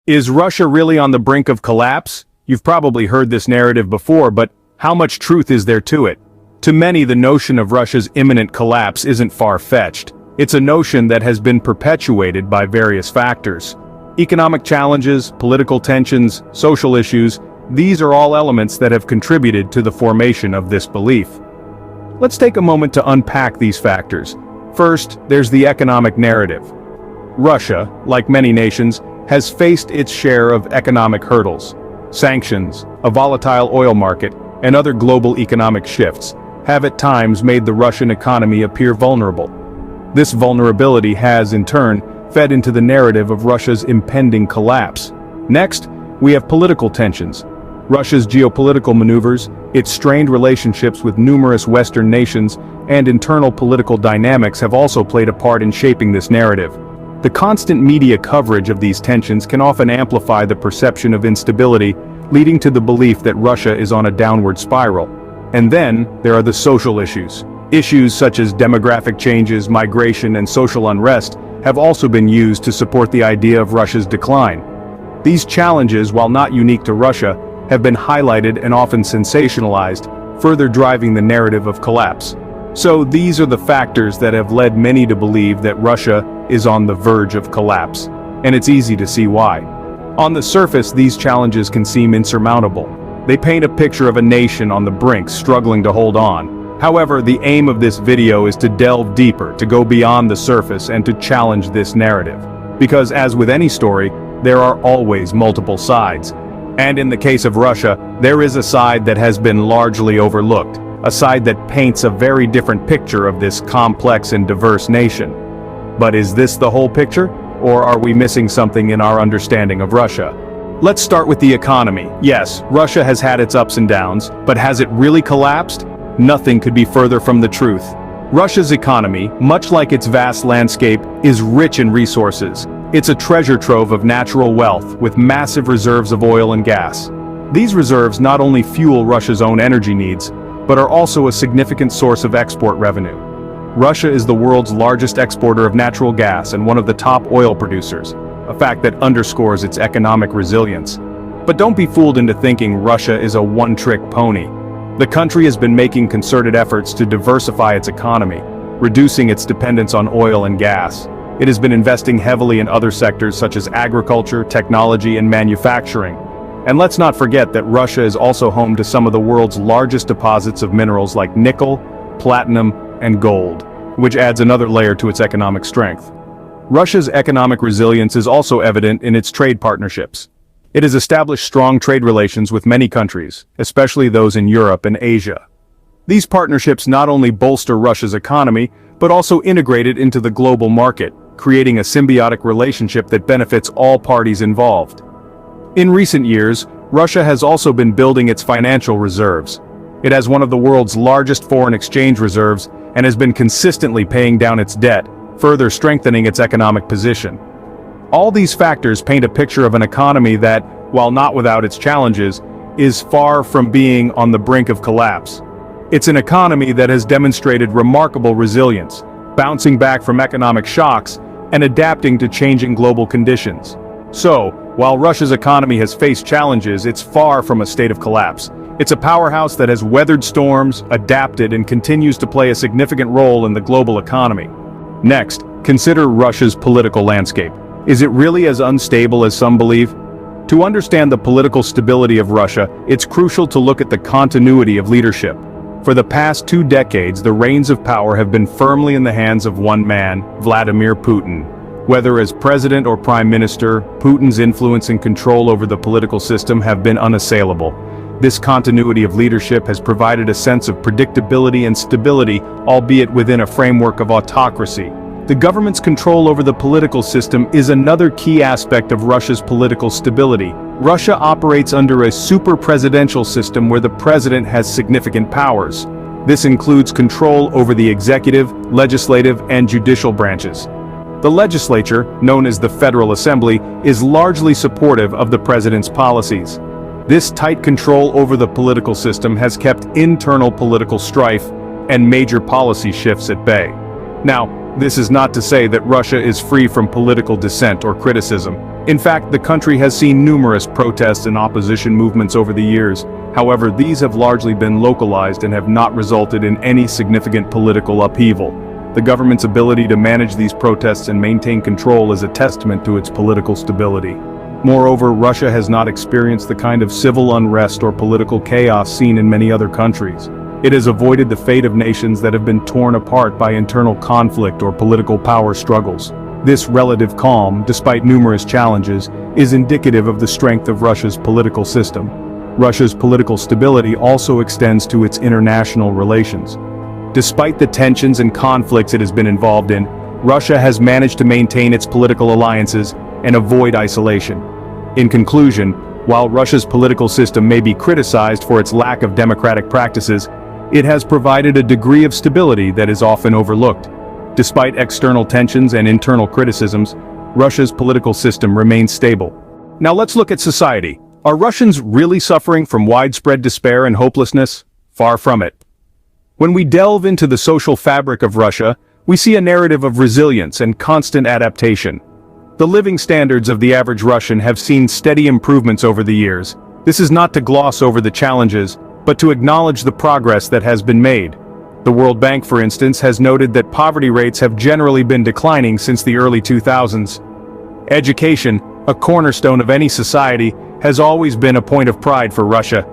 Is Russia really on the brink of collapse? You've probably heard this narrative before, but how much truth is there to it? To many, the notion of Russia's imminent collapse isn't far-fetched. It's a notion that has been perpetuated by various factors. Economic challenges, political tensions, social issues, these are all elements that have contributed to the formation of this belief. Let's take a moment to unpack these factors. First, there's the economic narrative. Russia, like many nations, has faced its share of economic hurdles. Sanctions, a volatile oil market, and other global economic shifts have at times made the Russian economy appear vulnerable. This vulnerability has, in turn, fed into the narrative of Russia's impending collapse. Next, we have political tensions. Russia's geopolitical maneuvers, its strained relationships with numerous Western nations, and internal political dynamics have also played a part in shaping this narrative. The constant media coverage of these tensions can often amplify the perception of instability, leading to the belief that Russia is on a downward spiral. And then, there are the social issues. Issues such as demographic changes, migration, and social unrest have also been used to support the idea of Russia's decline. These challenges, while not unique to Russia, have been highlighted and often sensationalized, further driving the narrative of collapse. So these are the factors that have led many to believe that Russia is on the verge of collapse, and it's easy to see why. On the surface, these challenges can seem insurmountable. They paint a picture of a nation on the brink struggling to hold on. However, the aim of this video is to delve deeper, to go beyond the surface and to challenge this narrative. Because as with any story, there are always multiple sides. And in the case of Russia, there is a side that has been largely overlooked, a side that paints a very different picture of this complex and diverse nation. But is this the whole picture, or are we missing something in our understanding of Russia? Let's start with the economy. Yes, Russia has had its ups and downs, but has it really collapsed? Nothing could be further from the truth. Russia's economy, much like its vast landscape, is rich in resources. It's a treasure trove of natural wealth, with massive reserves of oil and gas. These reserves not only fuel Russia's own energy needs, but are also a significant source of export revenue. Russia is the world's largest exporter of natural gas and one of the top oil producers, a fact that underscores its economic resilience. But don't be fooled into thinking Russia is a one-trick pony. The country has been making concerted efforts to diversify its economy, reducing its dependence on oil and gas. It has been investing heavily in other sectors such as agriculture, technology, and manufacturing. And let's not forget that Russia is also home to some of the world's largest deposits of minerals like nickel, platinum, and gold, which adds another layer to its economic strength. Russia's economic resilience is also evident in its trade partnerships. It has established strong trade relations with many countries, especially those in Europe and Asia. These partnerships not only bolster Russia's economy, but also integrate it into the global market, creating a symbiotic relationship that benefits all parties involved. In recent years, Russia has also been building its financial reserves. It has one of the world's largest foreign exchange reserves and has been consistently paying down its debt, further strengthening its economic position. All these factors paint a picture of an economy that, while not without its challenges, is far from being on the brink of collapse. It's an economy that has demonstrated remarkable resilience, bouncing back from economic shocks and adapting to changing global conditions. So, while Russia's economy has faced challenges, it's far from a state of collapse. It's a powerhouse that has weathered storms, adapted, and continues to play a significant role in the global economy. Next, consider Russia's political landscape. Is it really as unstable as some believe? To understand the political stability of Russia, it's crucial to look at the continuity of leadership. For the past 2 decades, the reins of power have been firmly in the hands of one man, Vladimir Putin. Whether as president or prime minister, Putin's influence and control over the political system have been unassailable. This continuity of leadership has provided a sense of predictability and stability, albeit within a framework of autocracy. The government's control over the political system is another key aspect of Russia's political stability. Russia operates under a super-presidential system where the president has significant powers. This includes control over the executive, legislative, and judicial branches. The legislature, known as the Federal Assembly, is largely supportive of the president's policies. This tight control over the political system has kept internal political strife and major policy shifts at bay. Now, This is not to say that Russia is free from political dissent or criticism. In fact, the country has seen numerous protests and opposition movements over the years. However, these have largely been localized and have not resulted in any significant political upheaval. The government's ability to manage these protests and maintain control is a testament to its political stability. Moreover, Russia has not experienced the kind of civil unrest or political chaos seen in many other countries. It has avoided the fate of nations that have been torn apart by internal conflict or political power struggles. This relative calm, despite numerous challenges, is indicative of the strength of Russia's political system. Russia's political stability also extends to its international relations. Despite the tensions and conflicts it has been involved in, Russia has managed to maintain its political alliances and avoid isolation. In conclusion, while Russia's political system may be criticized for its lack of democratic practices, it has provided a degree of stability that is often overlooked. Despite external tensions and internal criticisms, Russia's political system remains stable. Now let's look at society. Are Russians really suffering from widespread despair and hopelessness? Far from it. When we delve into the social fabric of Russia, we see a narrative of resilience and constant adaptation. The living standards of the average Russian have seen steady improvements over the years. This is not to gloss over the challenges, but to acknowledge the progress that has been made. The World Bank, for instance, has noted that poverty rates have generally been declining since the early 2000s. Education, a cornerstone of any society, has always been a point of pride for Russia.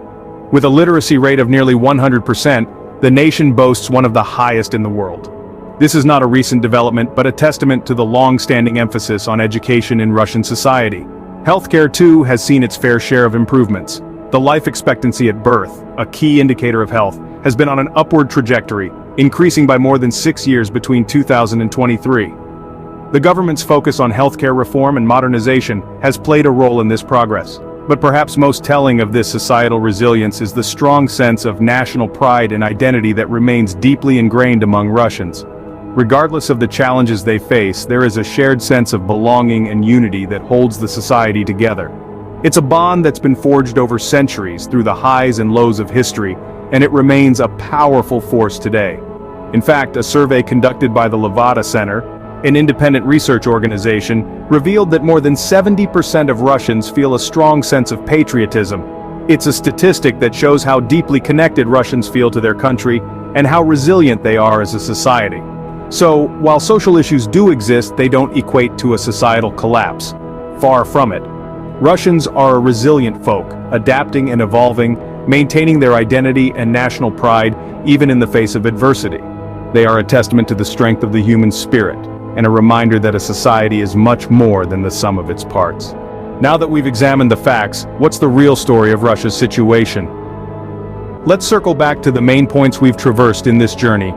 With a literacy rate of nearly 100%, the nation boasts one of the highest in the world. This is not a recent development, but a testament to the long-standing emphasis on education in Russian society. Healthcare, too, has seen its fair share of improvements. The life expectancy at birth, a key indicator of health, has been on an upward trajectory, increasing by more than 6 years between 2000 and 2023. The government's focus on healthcare reform and modernization has played a role in this progress. But perhaps most telling of this societal resilience is the strong sense of national pride and identity that remains deeply ingrained among Russians. Regardless of the challenges they face, there is a shared sense of belonging and unity that holds the society together. It's a bond that's been forged over centuries through the highs and lows of history, and it remains a powerful force today. In fact, a survey conducted by the Levada Center, an independent research organization, revealed that more than 70% of Russians feel a strong sense of patriotism. It's a statistic that shows how deeply connected Russians feel to their country and how resilient they are as a society. So, while social issues do exist, they don't equate to a societal collapse. Far from it. Russians are a resilient folk, adapting and evolving, maintaining their identity and national pride even in the face of adversity. They are a testament to the strength of the human spirit, and a reminder that a society is much more than the sum of its parts. Now that we've examined the facts, what's the real story of Russia's situation? Let's circle back to the main points we've traversed in this journey.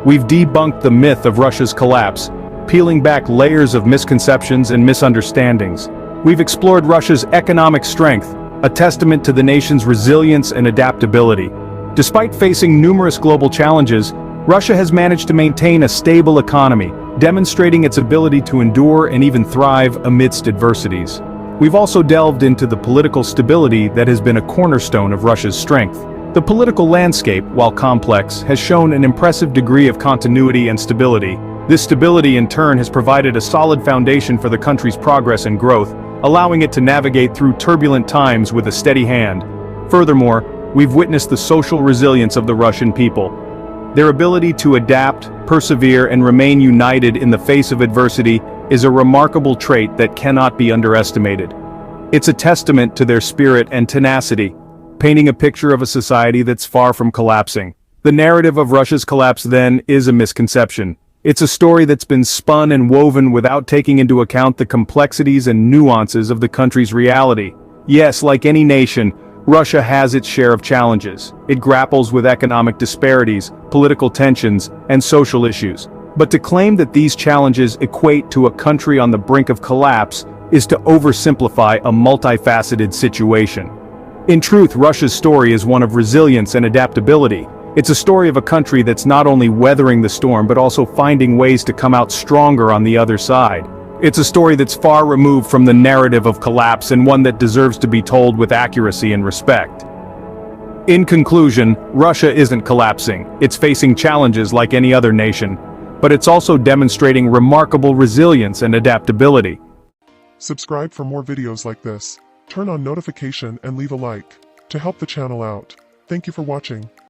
We've debunked the myth of Russia's collapse, peeling back layers of misconceptions and misunderstandings. We've explored Russia's economic strength, a testament to the nation's resilience and adaptability. Despite facing numerous global challenges, Russia has managed to maintain a stable economy, demonstrating its ability to endure and even thrive amidst adversities. We've also delved into the political stability that has been a cornerstone of Russia's strength. The political landscape, while complex, has shown an impressive degree of continuity and stability. This stability in turn has provided a solid foundation for the country's progress and growth, allowing it to navigate through turbulent times with a steady hand. Furthermore, we've witnessed the social resilience of the Russian people. Their ability to adapt, persevere, and remain united in the face of adversity is a remarkable trait that cannot be underestimated. It's a testament to their spirit and tenacity, painting a picture of a society that's far from collapsing. The narrative of Russia's collapse, then, is a misconception. It's a story that's been spun and woven without taking into account the complexities and nuances of the country's reality. Yes, like any nation, Russia has its share of challenges. It grapples with economic disparities, political tensions, and social issues. But to claim that these challenges equate to a country on the brink of collapse is to oversimplify a multifaceted situation. In truth, Russia's story is one of resilience and adaptability. It's a story of a country that's not only weathering the storm but also finding ways to come out stronger on the other side. It's a story that's far removed from the narrative of collapse and one that deserves to be told with accuracy and respect. In conclusion, Russia isn't collapsing. It's facing challenges like any other nation. but it's also demonstrating remarkable resilience and adaptability. Subscribe for more videos like this. Turn on notification and leave a like to help the channel out. Thank you for watching.